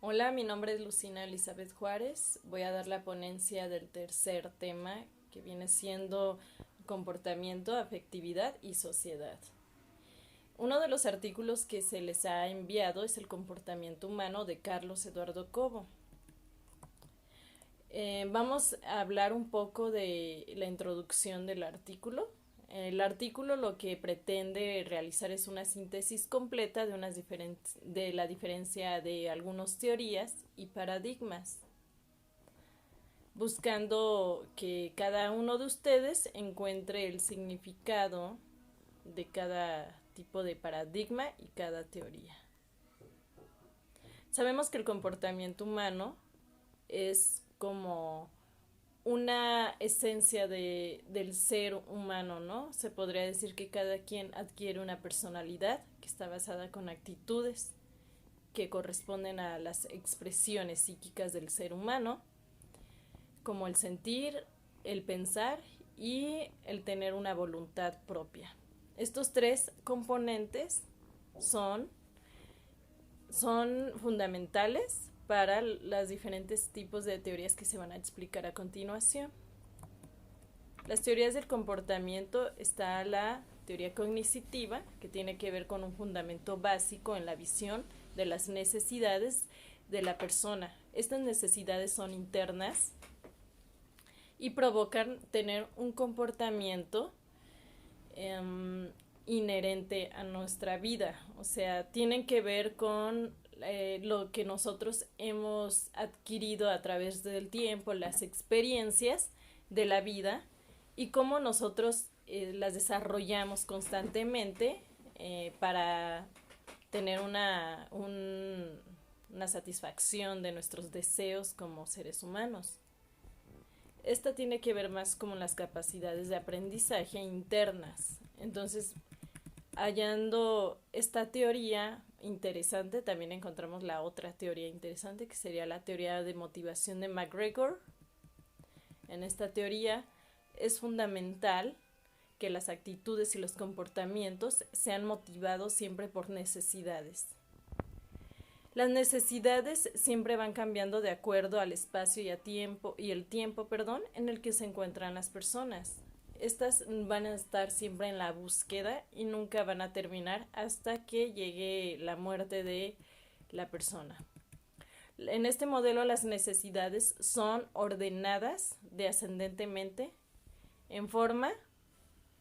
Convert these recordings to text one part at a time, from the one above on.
Hola, mi nombre es Lucina Elizabeth Juárez. Voy a dar la ponencia del tercer tema que viene siendo comportamiento, afectividad y sociedad. Uno de los artículos que se les ha enviado es el comportamiento humano de Carlos Eduardo Cobo. Vamos a hablar un poco de la introducción del artículo. El artículo lo que pretende realizar es una síntesis completa de la diferencia de algunas teorías y paradigmas, buscando que cada uno de ustedes encuentre el significado de cada tipo de paradigma y cada teoría. Sabemos que el comportamiento humano es como una esencia del ser humano, ¿no? Se podría decir que cada quien adquiere una personalidad que está basada con actitudes que corresponden a las expresiones psíquicas del ser humano, como el sentir, el pensar y el tener una voluntad propia. Estos tres componentes son, son fundamentales para los diferentes tipos de teorías que se van a explicar a continuación. Las teorías del comportamiento está la teoría cognitiva, que tiene que ver con un fundamento básico en la visión de las necesidades de la persona. Estas necesidades son internas y provocan tener un comportamiento inherente a nuestra vida. O sea, tienen que ver con lo que nosotros hemos adquirido a través del tiempo, las experiencias de la vida y cómo nosotros las desarrollamos constantemente para tener una satisfacción de nuestros deseos como seres humanos. Esta tiene que ver más con las capacidades de aprendizaje internas. Entonces, hallando esta teoría interesante, también encontramos la otra teoría interesante, que sería la teoría de motivación de McGregor. En esta teoría es fundamental que las actitudes y los comportamientos sean motivados siempre por necesidades. Las necesidades siempre van cambiando de acuerdo al espacio y el tiempo, en el que se encuentran las personas. Estas van a estar siempre en la búsqueda y nunca van a terminar hasta que llegue la muerte de la persona. En este modelo las necesidades son ordenadas descendentemente en forma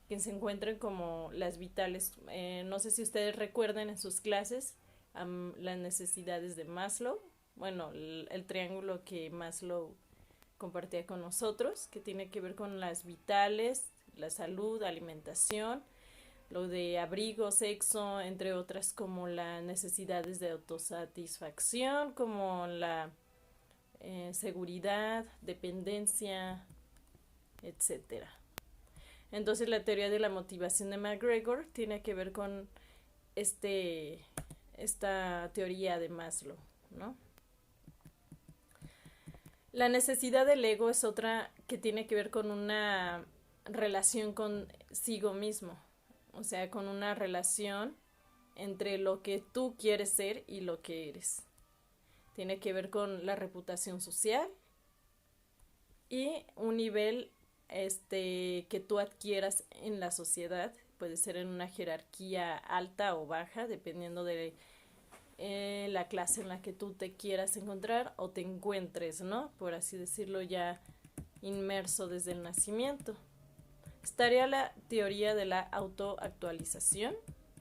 que se encuentren como las vitales. No sé si ustedes recuerdan en sus clases las necesidades de Maslow. Bueno, el triángulo que Maslow compartía con nosotros, que tiene que ver con las vitales, la salud, alimentación, lo de abrigo, sexo, entre otras, como las necesidades de autosatisfacción, como la seguridad, dependencia, etcétera. Entonces la teoría de la motivación de McGregor tiene que ver con esta teoría de Maslow, ¿no? La necesidad del ego es otra que tiene que ver con una relación consigo mismo, o sea, con una relación entre lo que tú quieres ser y lo que eres. Tiene que ver con la reputación social y un nivel que tú adquieras en la sociedad. Puede ser en una jerarquía alta o baja, dependiendo de la clase en la que tú te quieras encontrar o te encuentres, ¿no? Por así decirlo, ya inmerso desde el nacimiento. Estaría la teoría de la autoactualización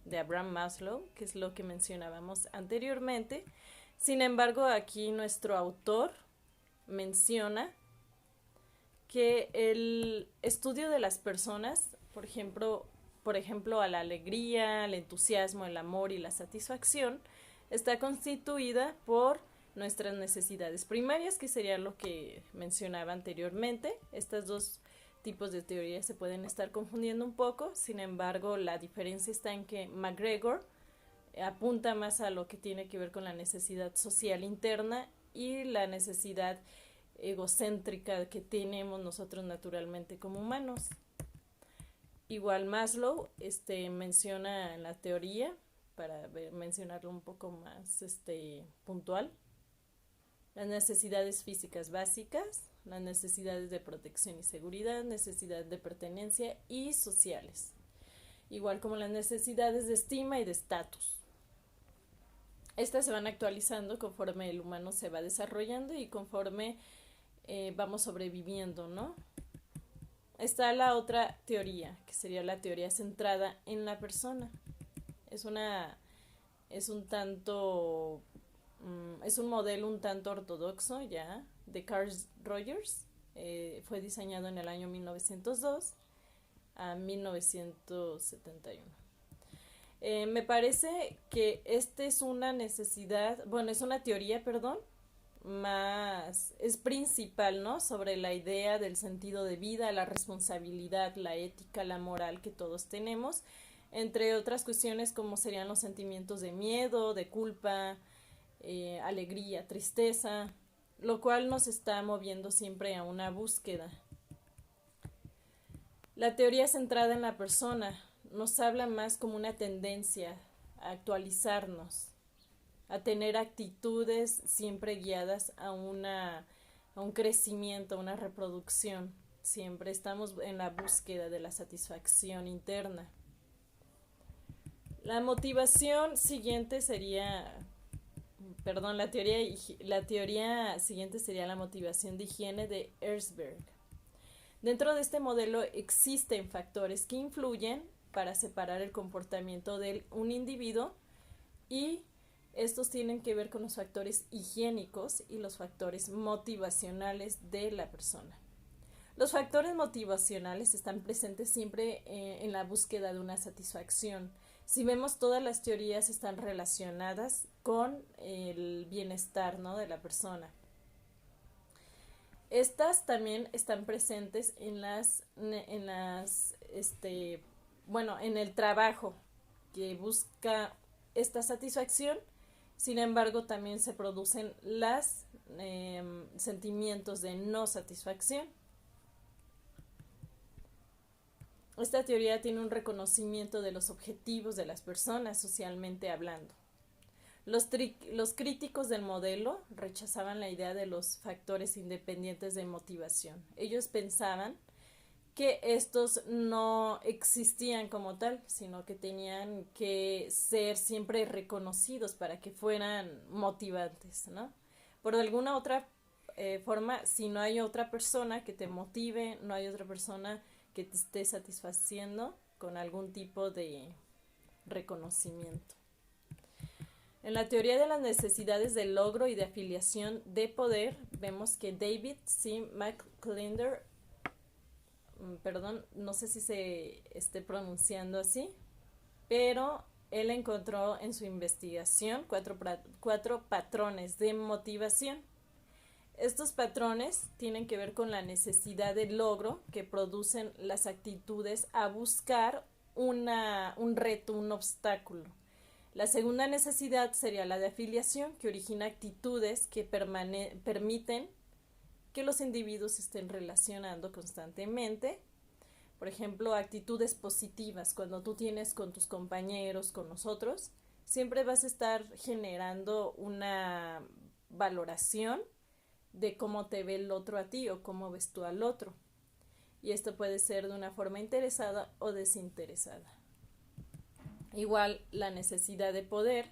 de Abraham Maslow, que es lo que mencionábamos anteriormente. Sin embargo, aquí nuestro autor menciona que el estudio de las personas, por ejemplo, a la alegría, el entusiasmo, el amor y la satisfacción, está constituida por nuestras necesidades primarias, que sería lo que mencionaba anteriormente. Estas dos tipos de teorías se pueden estar confundiendo un poco, sin embargo, la diferencia está en que McGregor apunta más a lo que tiene que ver con la necesidad social interna y la necesidad egocéntrica que tenemos nosotros naturalmente como humanos. Igual Maslow menciona en la teoría, para mencionarlo un poco más puntual, Las necesidades físicas básicas, las necesidades de protección y seguridad, necesidades de pertenencia y sociales, igual como las necesidades de estima y de estatus. Estas se van actualizando conforme el humano se va desarrollando y conforme vamos sobreviviendo, ¿no? Está la otra teoría, que sería la teoría centrada en la persona. Es un modelo un tanto ortodoxo ya, de Carl Rogers. Fue diseñado en el año 1902 a 1971. Me parece que esta es una necesidad, bueno, es una teoría, perdón, es principal, ¿no? Sobre la idea del sentido de vida, la responsabilidad, la ética, la moral que todos tenemos, entre otras cuestiones como serían los sentimientos de miedo, de culpa, alegría, tristeza, lo cual nos está moviendo siempre a una búsqueda. La teoría centrada en la persona nos habla más como una tendencia a actualizarnos, a tener actitudes siempre guiadas a un crecimiento, a una reproducción. Siempre estamos en la búsqueda de la satisfacción interna. La motivación siguiente sería, perdón, la teoría siguiente sería la motivación de higiene de Herzberg. Dentro de este modelo existen factores que influyen para separar el comportamiento de un individuo y estos tienen que ver con los factores higiénicos y los factores motivacionales de la persona. Los factores motivacionales están presentes siempre en la búsqueda de una satisfacción. Si vemos, todas las teorías están relacionadas con el bienestar, ¿no?, de la persona. Estas también están presentes en el trabajo que busca esta satisfacción. Sin embargo, también se producen los sentimientos de no satisfacción. Esta teoría tiene un reconocimiento de los objetivos de las personas socialmente hablando. Los críticos del modelo rechazaban la idea de los factores independientes de motivación. Ellos pensaban que estos no existían como tal, sino que tenían que ser siempre reconocidos para que fueran motivantes, ¿no? Por alguna otra forma, si no hay otra persona que te motive, no hay otra persona que te esté satisfaciendo con algún tipo de reconocimiento. En la teoría de las necesidades de logro y de afiliación de poder, vemos que David C. McClendon, perdón, no sé si se esté pronunciando así, pero él encontró en su investigación cuatro patrones de motivación. Estos patrones tienen que ver con la necesidad de logro que producen las actitudes a buscar un reto, un obstáculo. La segunda necesidad sería la de afiliación, que origina actitudes que permiten que los individuos se estén relacionando constantemente. Por ejemplo, actitudes positivas. Cuando tú tienes con tus compañeros, con nosotros, siempre vas a estar generando una valoración de cómo te ve el otro a ti o cómo ves tú al otro. Y esto puede ser de una forma interesada o desinteresada. Igual la necesidad de poder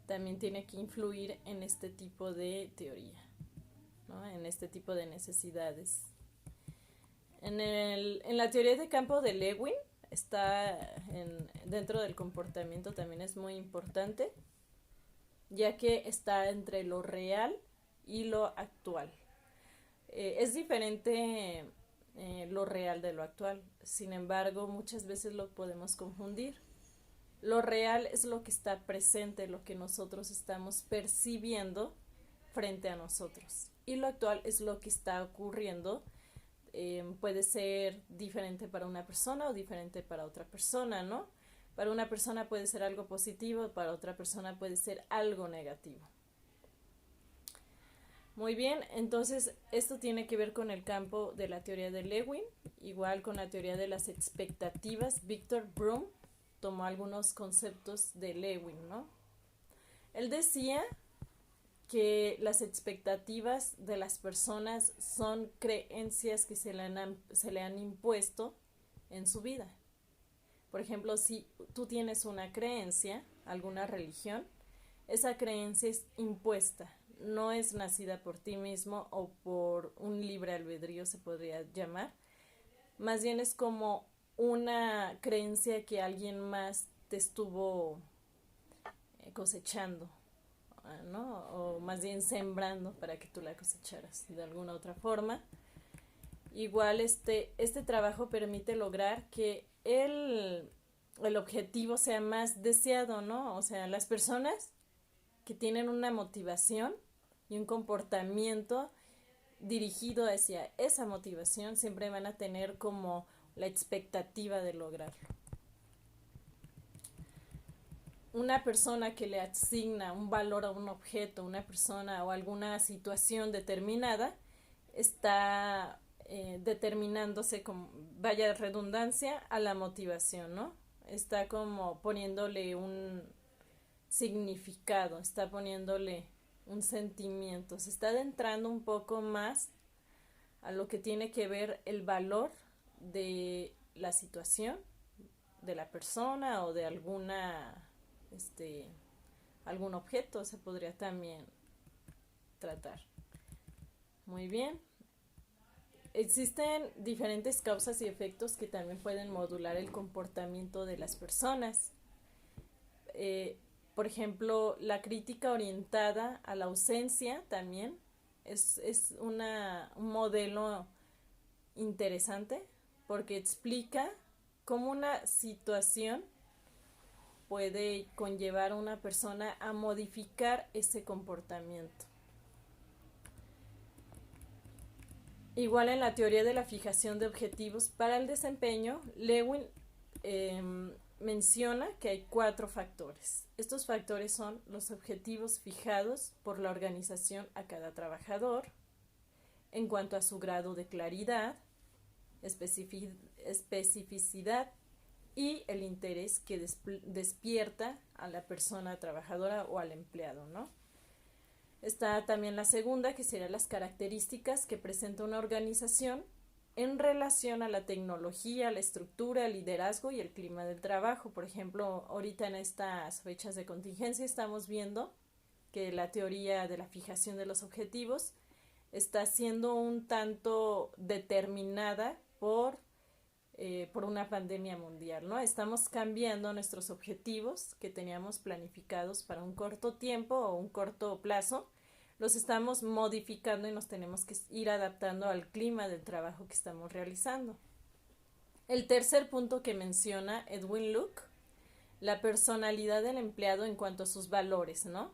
también tiene que influir en este tipo de teoría, ¿no?, en este tipo de necesidades. En la teoría de campo de Lewin está dentro del comportamiento, también es muy importante, ya que está entre lo real y lo actual. Es diferente lo real de lo actual, sin embargo muchas veces lo podemos confundir. Lo real es lo que está presente, lo que nosotros estamos percibiendo frente a nosotros. Y lo actual es lo que está ocurriendo. Puede ser diferente para una persona o diferente para otra persona, ¿no? Para una persona puede ser algo positivo, para otra persona puede ser algo negativo. Muy bien, entonces esto tiene que ver con el campo de la teoría de Lewin, igual con la teoría de las expectativas. Victor Brum tomó algunos conceptos de Lewin, ¿no? Él decía que las expectativas de las personas son creencias que se le han impuesto en su vida. Por ejemplo, si tú tienes una creencia, alguna religión, esa creencia es impuesta, no es nacida por ti mismo o por un libre albedrío se podría llamar, más bien es como una creencia que alguien más te estuvo cosechando, ¿no? O más bien sembrando para que tú la cosecharas de alguna otra forma. Igual este trabajo permite lograr que el objetivo sea más deseado, ¿no? O sea, las personas que tienen una motivación y un comportamiento dirigido hacia esa motivación siempre van a tener como la expectativa de lograrlo. Una persona que le asigna un valor a un objeto, una persona o alguna situación determinada, está determinándose, con vaya redundancia, a la motivación, ¿no? Está como poniéndole un significado, está poniéndole un sentimiento, se está adentrando un poco más a lo que tiene que ver el valor de la situación, de la persona o de algún objeto se podría también tratar. Muy bien. Existen diferentes causas y efectos que también pueden modular el comportamiento de las personas. Por ejemplo, la crítica orientada a la ausencia también es un modelo interesante porque explica cómo una situación puede conllevar a una persona a modificar ese comportamiento. Igual en la teoría de la fijación de objetivos para el desempeño, Lewin menciona que hay 4 factores. Estos factores son los objetivos fijados por la organización a cada trabajador, en cuanto a su grado de claridad, especificidad y el interés que despierta a la persona trabajadora o al empleado, ¿no? Está también la segunda, que serían las características que presenta una organización en relación a la tecnología, la estructura, el liderazgo y el clima del trabajo. Por ejemplo, ahorita en estas fechas de contingencia estamos viendo que la teoría de la fijación de los objetivos está siendo un tanto determinada por una pandemia mundial, ¿no? Estamos cambiando nuestros objetivos que teníamos planificados para un corto tiempo o un corto plazo, los estamos modificando y nos tenemos que ir adaptando al clima del trabajo que estamos realizando. El tercer punto que menciona Edwin Luke, la personalidad del empleado en cuanto a sus valores, ¿no?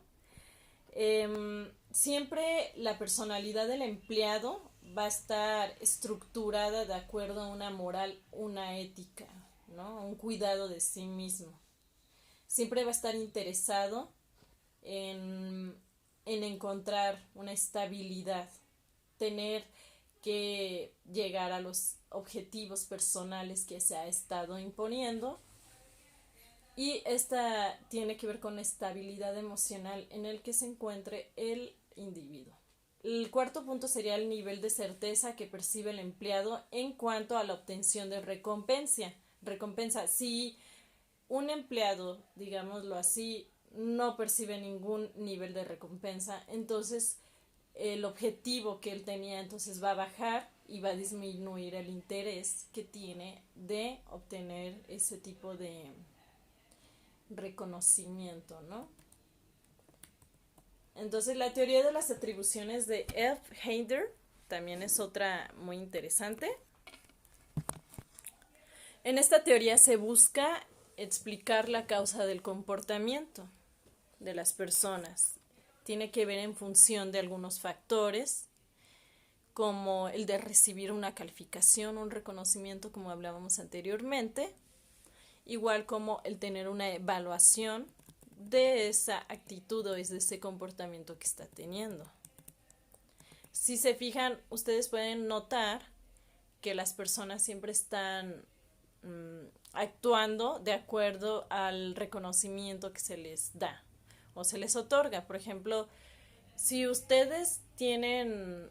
Siempre la personalidad del empleado va a estar estructurada de acuerdo a una moral, una ética, ¿no? Un cuidado de sí mismo. Siempre va a estar interesado en encontrar una estabilidad, tener que llegar a los objetivos personales que se ha estado imponiendo, y esta tiene que ver con la estabilidad emocional en el que se encuentre el individuo. El cuarto punto sería el nivel de certeza que percibe el empleado en cuanto a la obtención de recompensa. Si un empleado, digámoslo así, no percibe ningún nivel de recompensa, entonces el objetivo que él tenía entonces va a bajar y va a disminuir el interés que tiene de obtener ese tipo de reconocimiento, ¿no? Entonces la teoría de las atribuciones de F. Heider también es otra muy interesante. En esta teoría se busca explicar la causa del comportamiento de las personas. Tiene que ver en función de algunos factores, como el de recibir una calificación, un reconocimiento, como hablábamos anteriormente, igual como el tener una evaluación de esa actitud o de ese comportamiento que está teniendo. Si se fijan, ustedes pueden notar que las personas siempre están actuando de acuerdo al reconocimiento que se les da o se les otorga. Por ejemplo, Si ustedes tienen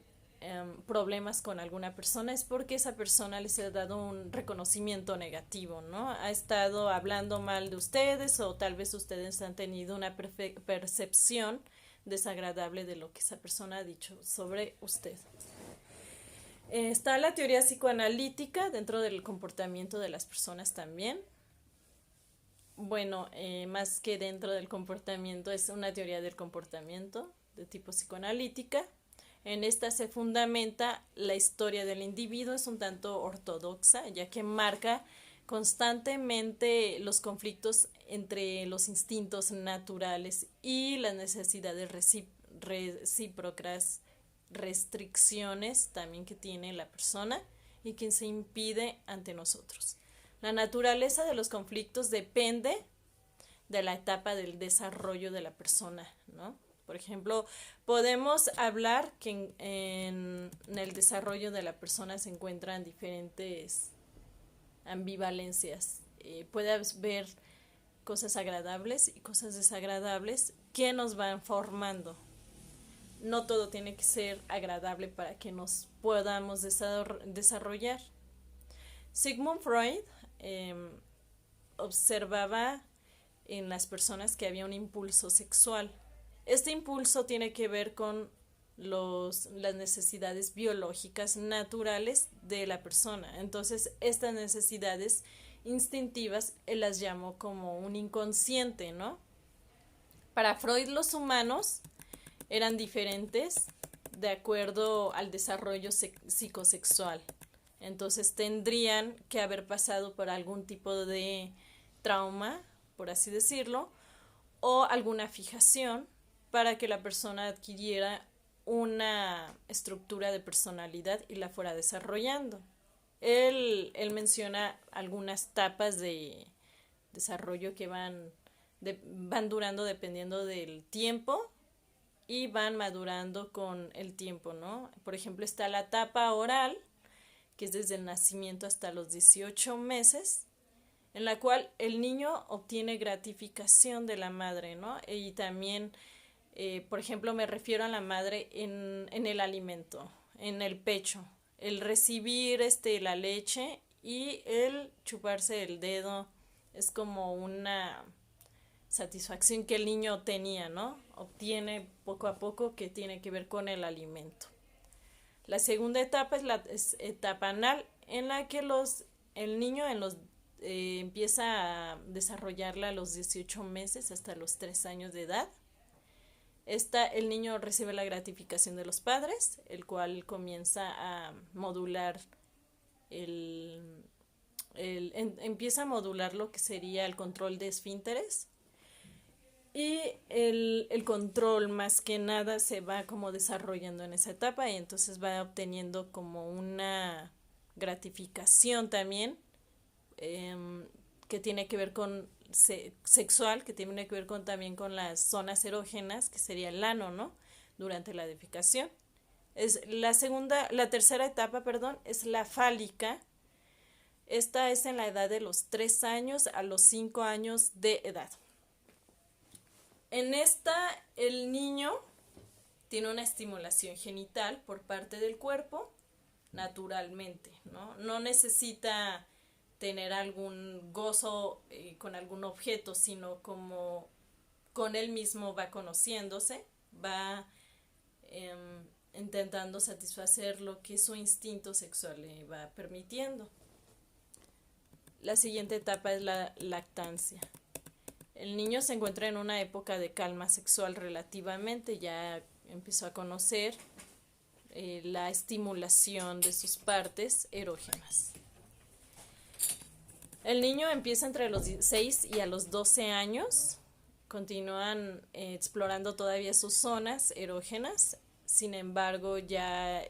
problemas con alguna persona es porque esa persona les ha dado un reconocimiento negativo, ¿no? Ha estado hablando mal de ustedes o tal vez ustedes han tenido una percepción desagradable de lo que esa persona ha dicho sobre usted. Está la teoría psicoanalítica dentro del comportamiento de las personas también. Bueno, más que dentro del comportamiento, es una teoría del comportamiento de tipo psicoanalítica. En esta se fundamenta la historia del individuo, es un tanto ortodoxa, ya que marca constantemente los conflictos entre los instintos naturales y las necesidades recíprocas, restricciones también que tiene la persona y que se impide ante nosotros. La naturaleza de los conflictos depende de la etapa del desarrollo de la persona, ¿no? Por ejemplo, podemos hablar que en el desarrollo de la persona se encuentran diferentes ambivalencias. Puede haber cosas agradables y cosas desagradables que nos van formando. No todo tiene que ser agradable para que nos podamos desarrollar. Sigmund Freud observaba en las personas que había un impulso sexual. Este impulso tiene que ver con las necesidades biológicas naturales de la persona. Entonces, estas necesidades instintivas él las llamó como un inconsciente, ¿no? Para Freud, los humanos eran diferentes de acuerdo al desarrollo psicosexual. Entonces tendrían que haber pasado por algún tipo de trauma, por así decirlo, o alguna fijación para que la persona adquiriera una estructura de personalidad y la fuera desarrollando. Él menciona algunas etapas de desarrollo que van durando dependiendo del tiempo y van madurando con el tiempo, ¿no? Por ejemplo, está la etapa oral, que es desde el nacimiento hasta los 18 meses, en la cual el niño obtiene gratificación de la madre, ¿no? Y también, por ejemplo, me refiero a la madre en el alimento, en el pecho, el recibir la leche y el chuparse el dedo es como una satisfacción que el niño tenía, ¿no? Obtiene poco a poco, que tiene que ver con el alimento. La segunda etapa es la etapa anal, en la que el niño empieza a desarrollarla a los 18 meses hasta los 3 años de edad. El niño recibe la gratificación de los padres, el cual comienza a modular empieza a modular lo que sería el control de esfínteres. Y el control más que nada se va como desarrollando en esa etapa y entonces va obteniendo como una gratificación también que tiene que ver con sexual, que tiene que ver también con las zonas erógenas, que sería el ano, ¿no? Durante la defecación. La tercera etapa, es la fálica. Esta es en la edad de los 3 años a los 5 años de edad. En esta, el niño tiene una estimulación genital por parte del cuerpo naturalmente, ¿no? No necesita tener algún gozo con algún objeto, sino como con él mismo va conociéndose, va intentando satisfacer lo que su instinto sexual le va permitiendo. La siguiente etapa es la lactancia. El niño se encuentra en una época de calma sexual relativamente, ya empezó a conocer la estimulación de sus partes erógenas. El niño empieza entre los 6 y a los 12 años, continúan explorando todavía sus zonas erógenas, sin embargo ya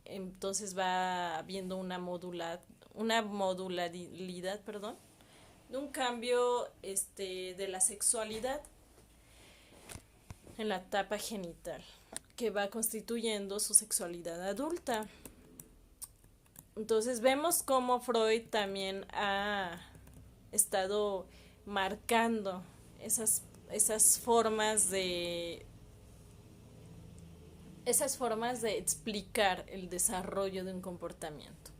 entonces va habiendo una modularidad, de un cambio de la sexualidad en la etapa genital, que va constituyendo su sexualidad adulta. Entonces vemos cómo Freud también ha estado marcando esas formas de esas formas de explicar el desarrollo de un comportamiento.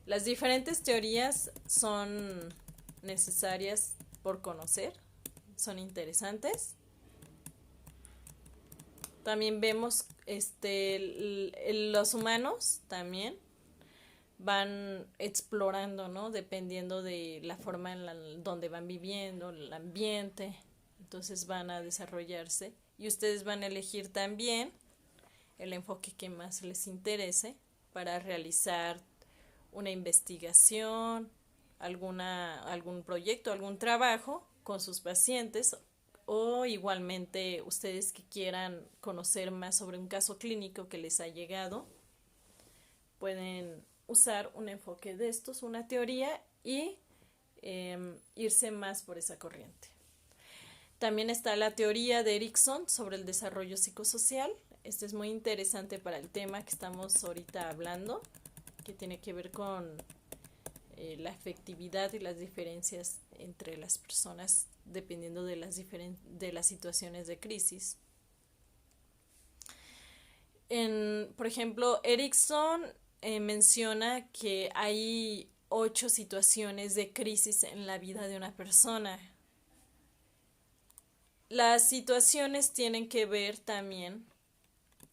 Las diferentes teorías son necesarias por conocer, son interesantes. También vemos los humanos también van explorando, ¿no? Dependiendo de la forma donde van viviendo, el ambiente, entonces van a desarrollarse y ustedes van a elegir también el enfoque que más les interese para realizar una investigación, algún proyecto, algún trabajo con sus pacientes o igualmente ustedes que quieran conocer más sobre un caso clínico que les ha llegado, pueden usar un enfoque de estos, una teoría y irse más por esa corriente. También está la teoría de Erikson sobre el desarrollo psicosocial. Este es muy interesante para el tema que estamos ahorita hablando, que tiene que ver con la afectividad y las diferencias entre las personas dependiendo de las situaciones de crisis. Por ejemplo, Erikson menciona que hay 8 situaciones de crisis en la vida de una persona. Las situaciones tienen que ver también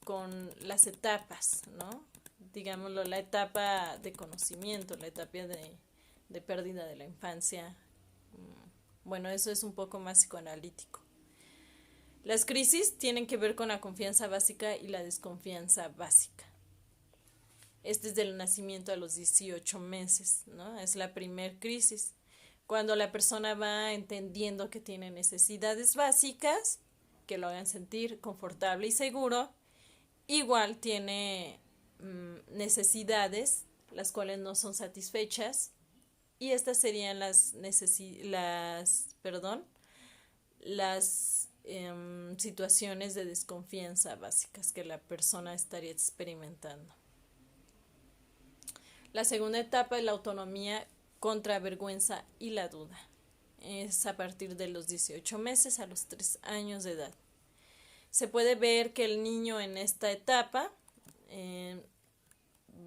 con las etapas, ¿no? Digámoslo, la etapa de conocimiento, la etapa de pérdida de la infancia. Bueno, eso es un poco más psicoanalítico. Las crisis tienen que ver con la confianza básica y la desconfianza básica. Este es del nacimiento a los 18 meses, ¿no? Es la primer crisis. Cuando la persona va entendiendo que tiene necesidades básicas, que lo hagan sentir confortable y seguro, igual tiene necesidades, las cuales no son satisfechas, y estas serían las situaciones de desconfianza básicas que la persona estaría experimentando. La segunda etapa es la autonomía contra vergüenza y la duda. Es a partir de los 18 meses a los 3 años de edad. Se puede ver que el niño en esta etapa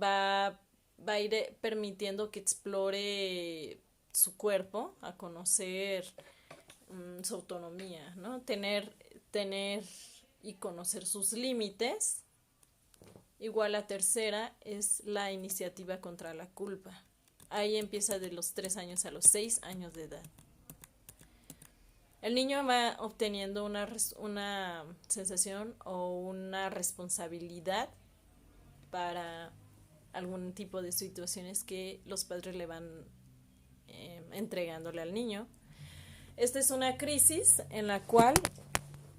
va a ir permitiendo que explore su cuerpo, a conocer su autonomía, ¿no? Tener y conocer sus límites. Igual la tercera es la iniciativa contra la culpa. Ahí empieza de los 3 años a los 6 años de edad. El niño va obteniendo una sensación o una responsabilidad para algún tipo de situaciones que los padres le van entregándole al niño. Esta es una crisis en la cual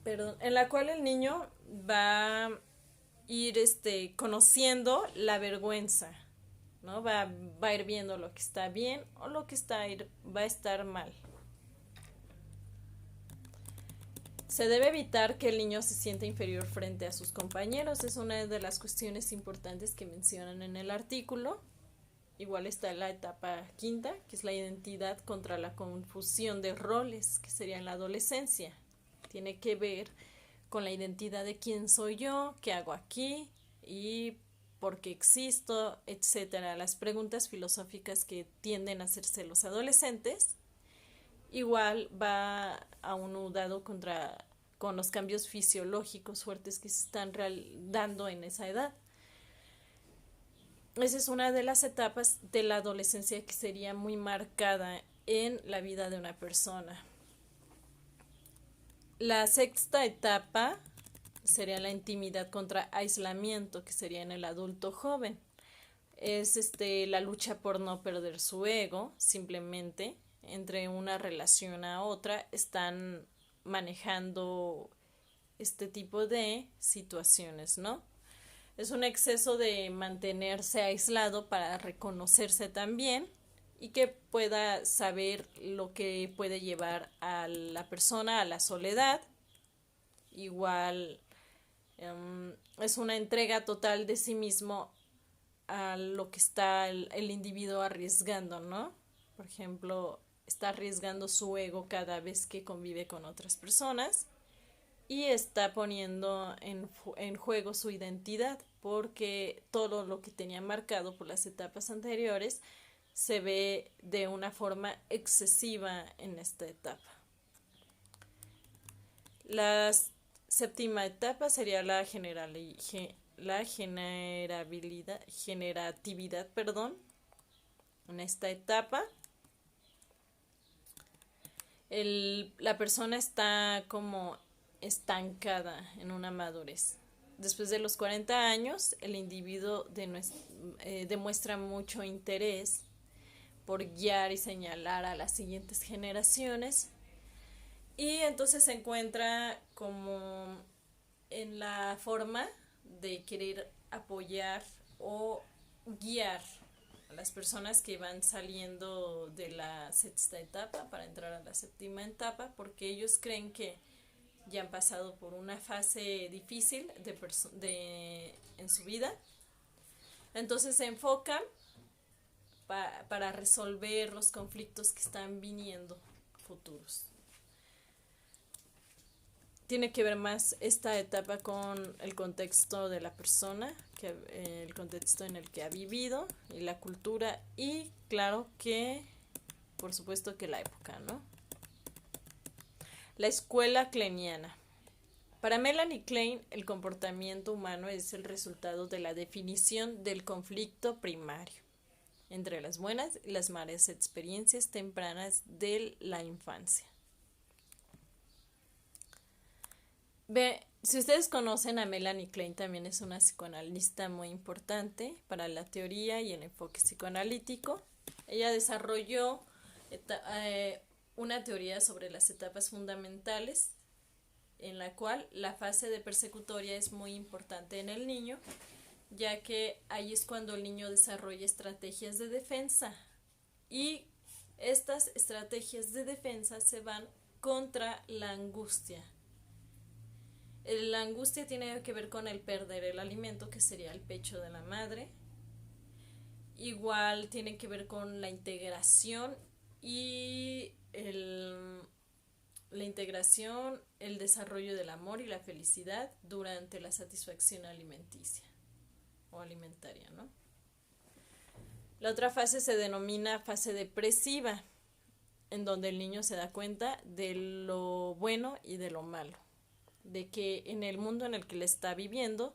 el niño va a ir conociendo la vergüenza, ¿no? Va a ir viendo lo que está bien o lo que va a estar mal. Se debe evitar que el niño se sienta inferior frente a sus compañeros. Es una de las cuestiones importantes que mencionan en el artículo. Igual está la etapa quinta, que es la identidad contra la confusión de roles, que sería en la adolescencia. Tiene que ver con la identidad de quién soy yo, qué hago aquí y por qué existo, etcétera. Las preguntas filosóficas que tienden a hacerse los adolescentes. Igual va aunado con los cambios fisiológicos fuertes que se están dando en esa edad. Esa es una de las etapas de la adolescencia que sería muy marcada en la vida de una persona. La sexta etapa sería la intimidad contra aislamiento, que sería en el adulto joven. Es la lucha por no perder su ego, simplemente entre una relación a otra están manejando este tipo de situaciones, ¿no? Es un exceso de mantenerse aislado para reconocerse también y que pueda saber lo que puede llevar a la persona a la soledad. Igual es una entrega total de sí mismo a lo que está el individuo arriesgando, ¿no? Por ejemplo, está arriesgando su ego cada vez que convive con otras personas y está poniendo en juego su identidad porque todo lo que tenía marcado por las etapas anteriores se ve de una forma excesiva en esta etapa. La séptima etapa sería la generatividad, perdón. En esta etapa la persona está como estancada en una madurez. Después de los 40 años, el individuo demuestra mucho interés por guiar y señalar a las siguientes generaciones, y entonces se encuentra como en la forma de querer apoyar o guiar a las personas que van saliendo de la sexta etapa para entrar a la séptima etapa, porque ellos creen que ya han pasado por una fase difícil en su vida. Entonces se enfocan para resolver los conflictos que están viniendo futuros. Tiene que ver más esta etapa con el contexto de la persona, el contexto en el que ha vivido y la cultura, y claro que, por supuesto, que la época, ¿no? La escuela kleiniana. Para Melanie Klein, el comportamiento humano es el resultado de la definición del conflicto primario entre las buenas y las malas experiencias tempranas de la infancia. Si ustedes conocen a Melanie Klein, también es una psicoanalista muy importante para la teoría y el enfoque psicoanalítico. Ella desarrolló una teoría sobre las etapas fundamentales, en la cual la fase de persecutoria es muy importante en el niño, ya que ahí es cuando el niño desarrolla estrategias de defensa, y estas estrategias de defensa se van contra la angustia. La angustia tiene que ver con el perder el alimento, que sería el pecho de la madre. Igual tiene que ver con la integración y el desarrollo del amor y la felicidad durante la satisfacción alimenticia o alimentaria, ¿no? La otra fase se denomina fase depresiva, en donde el niño se da cuenta de lo bueno y de lo malo, de que en el mundo en el que le está viviendo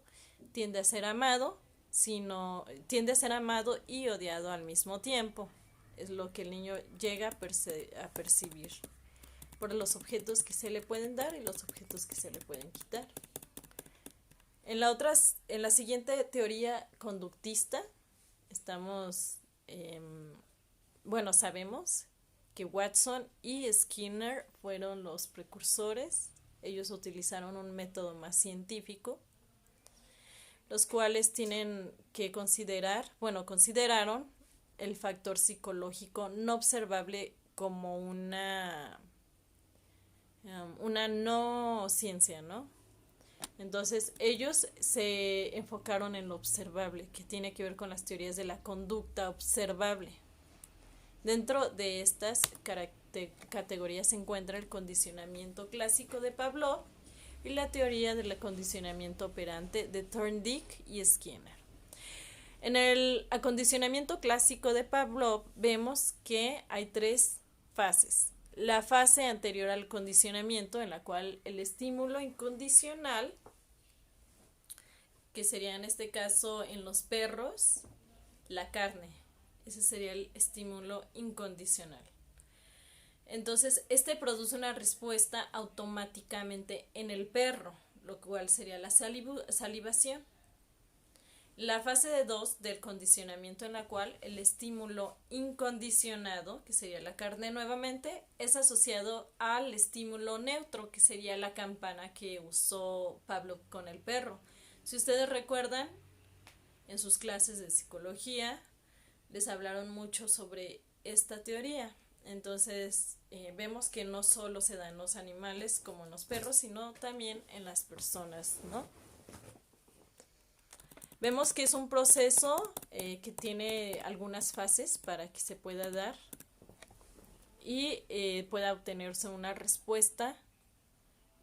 tiende a ser amado y odiado al mismo tiempo. Es lo que el niño llega a percibir por los objetos que se le pueden dar y los objetos que se le pueden quitar. En la siguiente teoría conductista sabemos que Watson y Skinner fueron los precursores. Ellos utilizaron un método más científico, los cuales consideraron el factor psicológico no observable como una no ciencia, ¿no? Entonces ellos se enfocaron en lo observable, que tiene que ver con las teorías de la conducta observable. Dentro de estas categorías se encuentra el condicionamiento clásico de Pavlov y la teoría del acondicionamiento operante de Thorndike y Skinner. En el acondicionamiento clásico de Pavlov vemos que hay 3 fases. La fase anterior al condicionamiento, en la cual el estímulo incondicional, que sería en este caso en los perros, la carne. Ese sería el estímulo incondicional. Entonces, este produce una respuesta automáticamente en el perro, lo cual sería la salivación. La fase 2 del condicionamiento, en la cual el estímulo incondicionado, que sería la carne nuevamente, es asociado al estímulo neutro, que sería la campana que usó Pavlov con el perro. Si ustedes recuerdan, en sus clases de psicología les hablaron mucho sobre esta teoría. Entonces vemos que no solo se da en los animales como en los perros, sino también en las personas, ¿no? Vemos que es un proceso que tiene algunas fases para que se pueda dar y pueda obtenerse una respuesta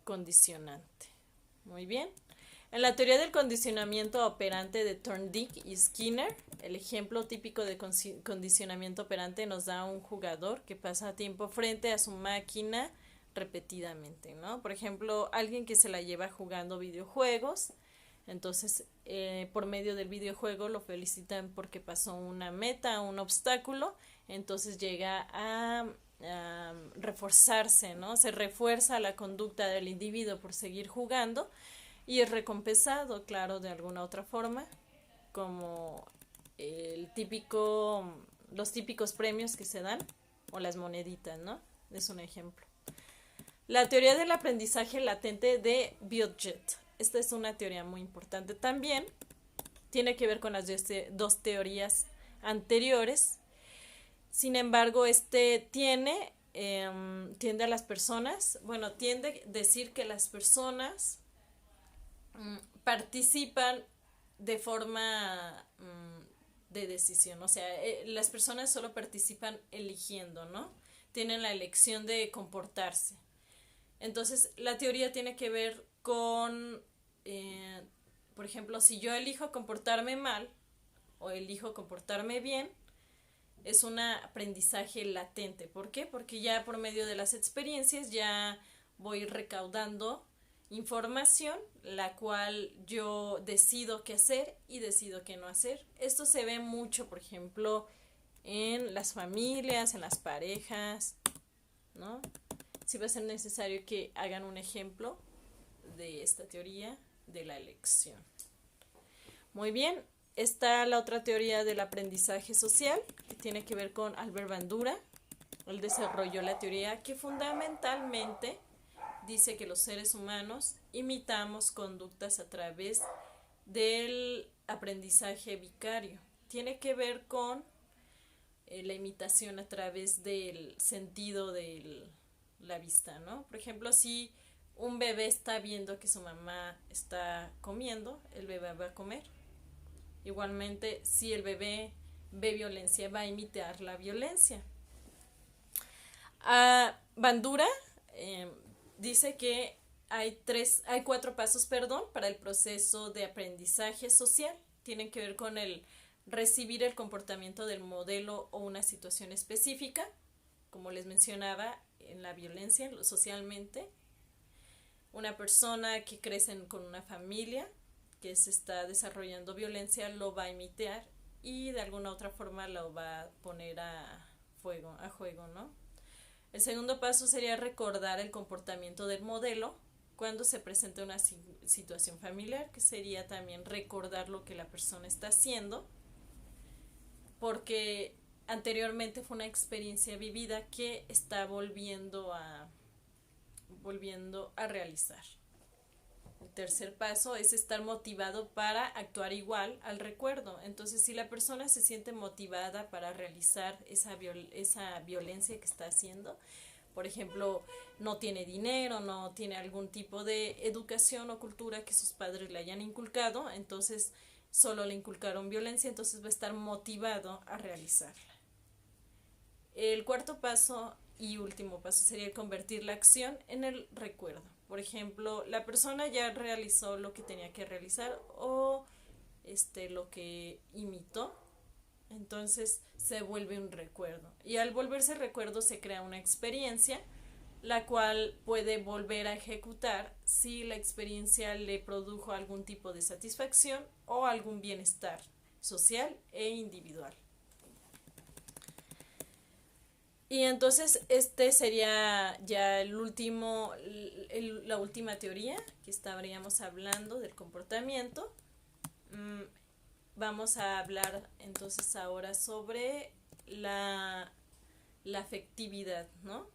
condicionante. Muy bien. En la teoría del condicionamiento operante de Thorndike y Skinner, el ejemplo típico de condicionamiento operante nos da un jugador que pasa tiempo frente a su máquina repetidamente, ¿no? Por ejemplo, alguien que se la lleva jugando videojuegos, entonces por medio del videojuego lo felicitan porque pasó una meta, un obstáculo, entonces llega a reforzarse, ¿no? Se refuerza la conducta del individuo por seguir jugando y es recompensado, claro, de alguna otra forma, como los típicos premios que se dan, o las moneditas, ¿no? Es un ejemplo. La teoría del aprendizaje latente de Piaget. Esta es una teoría muy importante también. Tiene que ver con las dos teorías anteriores. Sin embargo, tiende a las personas, tiende a decir que las personas participan de forma de decisión, o sea, las personas solo participan eligiendo, ¿no? Tienen la elección de comportarse. Entonces, la teoría tiene que ver con, por ejemplo, si yo elijo comportarme mal o elijo comportarme bien, es un aprendizaje latente. ¿Por qué? Porque ya por medio de las experiencias ya voy recaudando información, la cual yo decido qué hacer y decido qué no hacer. Esto se ve mucho, por ejemplo, en las familias, en las parejas, ¿no? Sí va a ser necesario que hagan un ejemplo de esta teoría de la elección. Muy bien, está la otra teoría del aprendizaje social, que tiene que ver con Albert Bandura. Él desarrolló la teoría que fundamentalmente dice que los seres humanos imitamos conductas a través del aprendizaje vicario. Tiene que ver con la imitación a través del sentido de la vista, ¿no? Por ejemplo, si un bebé está viendo que su mamá está comiendo, el bebé va a comer. Igualmente, si el bebé ve violencia, va a imitar la violencia. Bandura dice que hay 4 pasos, para el proceso de aprendizaje social. Tienen que ver con el recibir el comportamiento del modelo o una situación específica, como les mencionaba, en la violencia socialmente. Una persona que crece con una familia que se está desarrollando violencia lo va a imitar y de alguna otra forma lo va a poner a juego, ¿no? El segundo paso sería recordar el comportamiento del modelo cuando se presenta una situación familiar, que sería también recordar lo que la persona está haciendo, porque anteriormente fue una experiencia vivida que está volviendo a realizar. El tercer paso es estar motivado para actuar igual al recuerdo. Entonces, si la persona se siente motivada para realizar esa violencia que está haciendo, por ejemplo, no tiene dinero, no tiene algún tipo de educación o cultura que sus padres le hayan inculcado, entonces solo le inculcaron violencia, entonces va a estar motivado a realizarla. El cuarto paso y último paso sería convertir la acción en el recuerdo. Por ejemplo, la persona ya realizó lo que tenía que realizar o lo que imitó, entonces se vuelve un recuerdo. Y al volverse recuerdo se crea una experiencia, la cual puede volver a ejecutar si la experiencia le produjo algún tipo de satisfacción o algún bienestar social e individual. Y entonces sería ya la última teoría que estaríamos hablando del comportamiento. Vamos a hablar entonces ahora sobre la afectividad, ¿no?